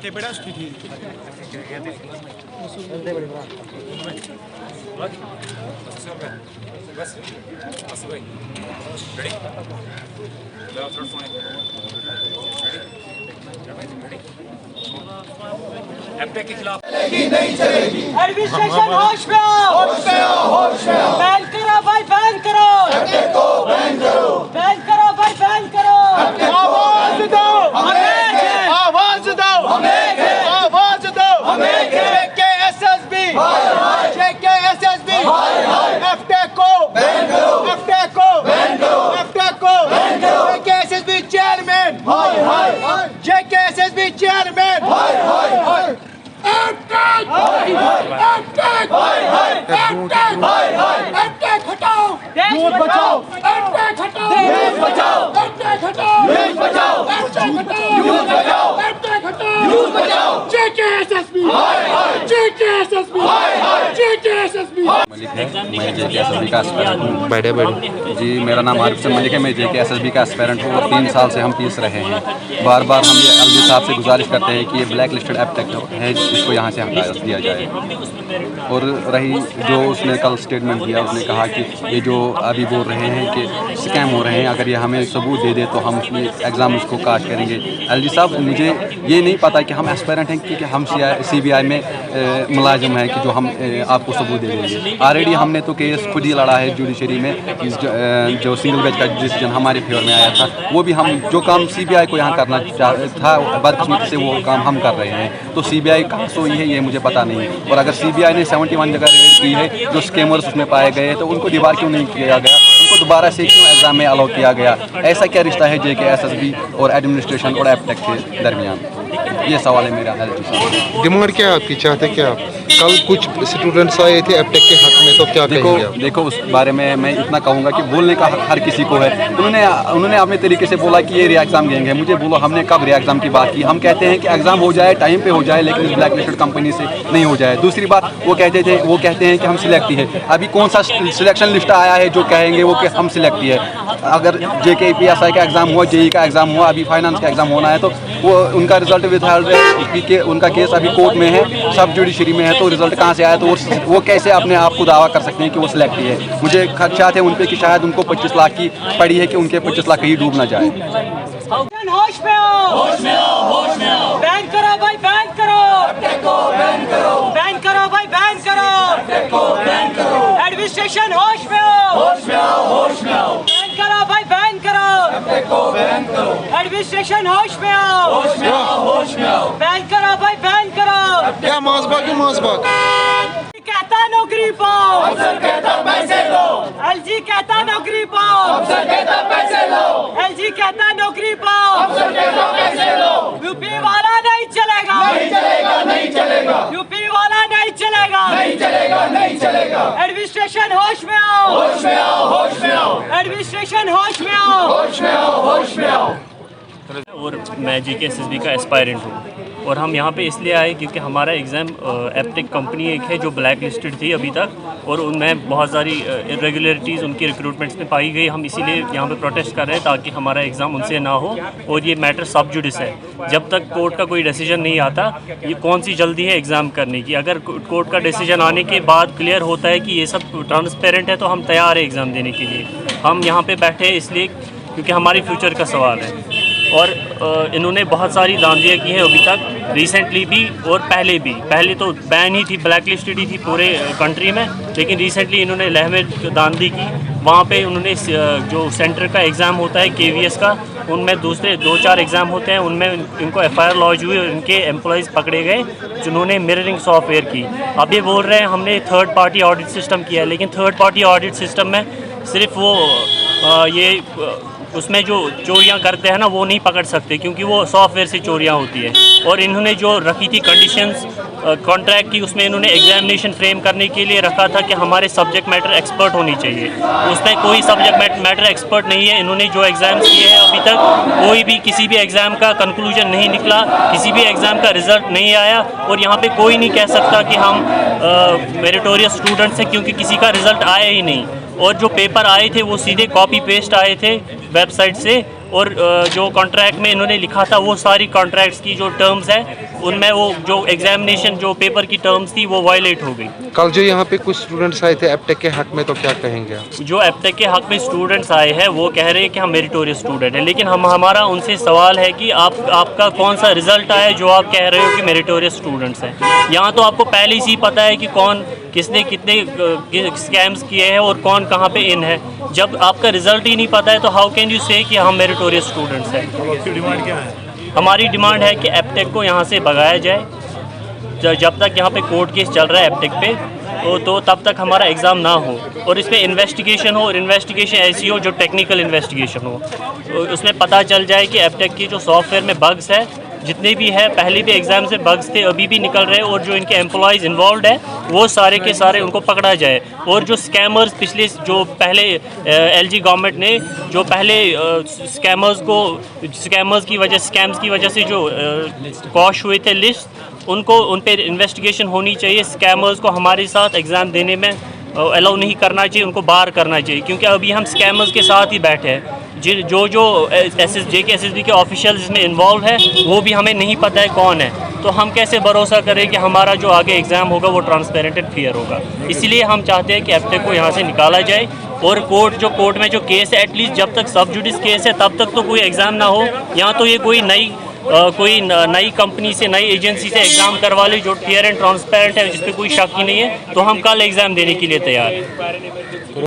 तेपेड़ा स्थिति एमटेक के खिलाफ नहीं चलेगी। एडमिनिस्ट्रेशन होश में आओ, होश में आओ, होश में आओ। बैन करो भाई, बैन करो, एमटेक को बैन करो, बैन करो भाई, बैन करो। आवाज दो, हमें है, आवाज दो, हमें है, आवाज दो, हमें है। JKSSB, हाय हाय, JKSSB, हाय हाय। एफटेक को बैन करो, एफटेक को बैन करो, एफटेक को बैन करो। JKSSB चेयरमैन, हाय हाय, JKSSB चेयरमैन, हाय हाय, एफटेक, हाय हाय, एफटेक, हाय हाय, एफटेक, हाय हाय। एफटेक हटाओ, देश बचाओ, एफटेक हटाओ, देश बचाओ, एफटेक हटाओ, देश बचाओ, एफटेक हटाओ, यूथ बचाओ, एफटेक हटाओ, यूथ बचाओ। JKSSB, हाय हाय, JKSSB, हाय हाय, JKSSB। मलिक है, मैं JKSSB का एस्पायरेंट हूँ। जी, मेरा नाम आरिफ हसन मलिक है, मैं JKSSB का एस्पायरेंट हूँ और 3 साल से हम पीस रहे हैं। बार बार हम ये एलजी साहब से गुजारिश करते हैं कि ये ब्लैक लिस्टेड एपटेक है, इसको यहाँ से हटा दिया जाए। और रही जो उसने कल स्टेटमेंट दिया, उसने कहा कि ये जो अभी बोल रहे हैं कि स्कैम हो रहे हैं, अगर ये हमें सबूत दे दे तो हम एग्ज़ाम उसको काट करेंगे। एलजी साहब, मुझे ये नहीं पता कि हम एस्पायरेंट हैं कि हम CBI में मुलाजिम हैं कि जो हम आपको सबूत दे देंगे। ऑलरेडी हमने तो केस खुद ही लड़ा है जुडिशरी में, जो सिंगल बेंच का डिसीजन हमारे फेवर में आया था, वो भी हम जो काम CBI को यहाँ करना था बदकिस्मती से वो काम हम कर रहे हैं। तो CBI कहाँ सोई है ये मुझे पता नहीं। और अगर CBI ने 71 जगह रेड की है, जो स्कैमर्स उसमें पाए गए, तो उनको दीवार क्यों नहीं किया गया, उनको दोबारा से क्यों एग्ज़ाम में अलाउ किया गया? ऐसा क्या रिश्ता है JKSSB और एडमिनिस्ट्रेशन और एपटेक के दरमियान? ये सवाल है मेरा एलजी साहब। डिमांड क्या है आपकी, चाहते क्या आप? कल कुछ स्टूडेंट्स आए थे एपटेक के हक में, तो क्या कहेंगे आप? देखो उस बारे में मैं इतना कहूँगा कि बोलने का हक हर किसी को है। उन्होंने अपने तरीके से बोला कि ये री एग्ज़ाम देंगे। मुझे बोलो, हमने कब री एग्ज़ाम की बात की? हम कहते हैं कि एग्ज़ाम हो जाए, टाइम पे हो जाए, लेकिन इस ब्लैक लिस्टेड कंपनी से नहीं हो जाए। दूसरी बात, वो कहते हैं कि हम सिलेक्ट ही है। अभी कौन सा सिलेक्शन लिस्ट आया है जो कहेंगे वो कि हम सिलेक्ट ही है? अगर JKPSI का एग्ज़ाम हुआ, JEE का एग्ज़ाम हुआ, अभी फाइनेंस का एग्ज़ाम होना है, तो वो उनका रिजल्ट विथहेल्ड है, उनका केस अभी कोर्ट में है, सब जुडिशरी में है, तो रिजल्ट कहाँ से आया? तो वो कैसे अपने आप को दावा कर सकते हैं कि वो सिलेक्ट ही है? मुझे खदशात है उन पे कि शायद उनको 25 लाख की पड़ी है कि उनके 25 लाख कहीं डूब ना जाए। होश में आओ, होश में आओ, होश में आओ। बैन करो भाई, बैन करो, एपटेक को बैन करो, बैन करो भाई, बैन करो। एपटेक को बैन करो। एडमिनिस्ट्रेशन होश में आओ, होश में आओ, होश में आओ। बैन करो भाई, बैन करो, एपटेक को बैन करो। एडमिनिस्ट्रेशन होश में आओ, होश में आओ, होश में आओ। बैन करो भाई, बैन करो। क्या मासबाग है मासबाग? कहता नौकरी पाओ, अफसर कहता पैसे लो, LG कहता नौकरी पाओ, अफसर कहता पैसे लो, LG कहता नौकरी पाओ। अफसर कहता पैसे लो। यूपी वाला नहीं चलेगा, नहीं चलेगा, नहीं चलेगा, यूपी वाला नहीं चलेगा। नहीं चलेगा, नहीं चलेगा। एडमिनिस्ट्रेशन होश में आओ, होश में आओ, होश में आओ। एडमिनिस्ट्रेशन होश में आओ। होश में आओ, होश में आओ। और मैं JKSSB का एस्पायरेंट हूँ और हम यहाँ पे इसलिए आए क्योंकि हमारा एग्ज़ाम एपटेक कंपनी एक है जो ब्लैक लिस्टेड थी अभी तक, और उनमें बहुत सारी इरेगुलरिटीज़ उनकी रिक्रूटमेंट्स में पाई गई। हम इसीलिए यहाँ पे प्रोटेस्ट कर रहे हैं ताकि हमारा एग्ज़ाम उनसे ना हो। और ये मैटर सब जुडिस है, जब तक कोर्ट का कोई डिसीजन नहीं आता, ये कौन सी जल्दी है एग्ज़ाम करने की। अगर कोर्ट का डिसीजन आने के बाद क्लियर होता है कि ये सब ट्रांसपेरेंट है, तो हम तैयार है एग्ज़ाम देने के लिए। हम यहाँ पर बैठे हैं इसलिए क्योंकि हमारी फ्यूचर का सवाल है। और इन्होंने बहुत सारी दांधियाँ की हैं अभी तक, रिसेंटली भी और पहले भी। पहले तो बैन ही थी, ब्लैक लिस्टेड ही थी पूरे कंट्री में, लेकिन रिसेंटली इन्होंने लहमे दांधी की। वहाँ पे उन्होंने जो सेंटर का एग्ज़ाम होता है KVS का, उनमें दूसरे 2-4 एग्ज़ाम होते हैं, उनमें इनको FIR लॉन्च हुई और इनके एम्प्लॉयज़ पकड़े गए जिन्होंने मिररिंग सॉफ्टवेयर की। अब ये बोल रहे हैं हमने थर्ड पार्टी ऑडिट सिस्टम किया है, लेकिन थर्ड पार्टी ऑडिट सिस्टम में सिर्फ वो उसमें जो चोरियां करते हैं ना, वो नहीं पकड़ सकते क्योंकि वो सॉफ्टवेयर से चोरियां होती है। और इन्होंने जो रखी थी कंडीशंस कॉन्ट्रैक्ट की, उसमें इन्होंने एग्जामिनेशन फ्रेम करने के लिए रखा था कि हमारे सब्जेक्ट मैटर एक्सपर्ट होनी चाहिए। उसमें कोई सब्जेक्ट मैटर एक्सपर्ट नहीं है। इन्होंने जो एग्ज़ाम्स किए हैं अभी तक, कोई भी किसी भी एग्ज़ाम का कंक्लूजन नहीं निकला, किसी भी एग्ज़ाम का रिज़ल्ट नहीं आया। और यहाँ पे कोई नहीं कह सकता कि हम मेरिटोरियस स्टूडेंट्स हैं क्योंकि किसी का रिज़ल्ट आया ही नहीं। और जो पेपर आए थे वो सीधे कॉपी पेस्ट आए थे वेबसाइट से, और जो कॉन्ट्रैक्ट में इन्होंने लिखा था वो सारी कॉन्ट्रैक्ट्स की जो टर्म्स हैं उनमें वो जो एग्जामिनेशन जो पेपर की टर्म्स थी वो वायलेट हो गई। कल जो यहाँ पे कुछ स्टूडेंट्स आए थे एप्टेक के हक में, तो क्या कहेंगे आप? जो एप्टेक के हक में स्टूडेंट्स आए हैं वो कह रहे हैं कि हम मेरिटोरियस स्टूडेंट हैं, लेकिन हमारा उनसे सवाल है कि आपका कौन सा रिजल्ट आया जो आप कह रहे हो कि मेरिटोरियस स्टूडेंट्स हैं। यहाँ तो आपको पहले से ही पता है कि कौन किसने कितने स्कैम्स किए हैं और कौन कहाँ पे इन है। जब आपका रिजल्ट ही नहीं पता है तो हाउ कैन यू से कि हम मेरिटोरियस स्टूडेंट्स हैं। डिमांड क्या है? हमारी डिमांड है कि एप्टेक को यहाँ से भगाया जाए। जब तक यहाँ पे कोर्ट केस चल रहा है एप्टेक पे तो तब तक हमारा एग्ज़ाम ना हो और इसमें इन्वेस्टिगेशन हो, और इन्वेस्टिगेशन ऐसी हो जो टेक्निकल इन्वेस्टिगेशन हो। तो उसमें पता चल जाए कि एप्टेक की जो सॉफ्टवेयर में बग्स है जितने भी है, पहले भी एग्ज़ाम से बग्स थे अभी भी निकल रहे हैं, और जो इनके एम्प्लॉयज़ इन्वॉल्व है वो सारे के सारे उनको पकड़ा जाए। और जो स्कैमर्स पिछले जो पहले एलजी गवर्नमेंट ने जो पहले स्कैम्स की वजह से जो कॉश हुए थे लिस्ट, उनको उन पर इन्वेस्टिगेशन होनी चाहिए। स्कैमर्स को हमारे साथ एग्ज़ाम देने में अलाउ नहीं करना चाहिए, उनको बाहर करना चाहिए, क्योंकि अभी हम स्कैमर्स के साथ ही बैठे हैं। जो एसएसबी के ऑफिशियल इसमें इन्वॉल्व है वो भी हमें नहीं पता है कौन है। तो हम कैसे भरोसा करें कि हमारा जो आगे एग्ज़ाम होगा वो ट्रांसपेरेंट एंड फेयर होगा। इसलिए हम चाहते हैं कि एप्टेक को यहाँ से निकाला जाए, और कोर्ट में जो केस है एटलीस्ट जब तक सब जुडिस केस है तब तक तो कोई एग्ज़ाम ना हो। यहाँ तो ये कोई नई कंपनी से, नई एजेंसी से एग्ज़ाम करवा ले जो फेयर एंड ट्रांसपेरेंट है, जिस पर कोई शक ही नहीं है, तो हम कल एग्ज़ाम देने के लिए तैयार हैं।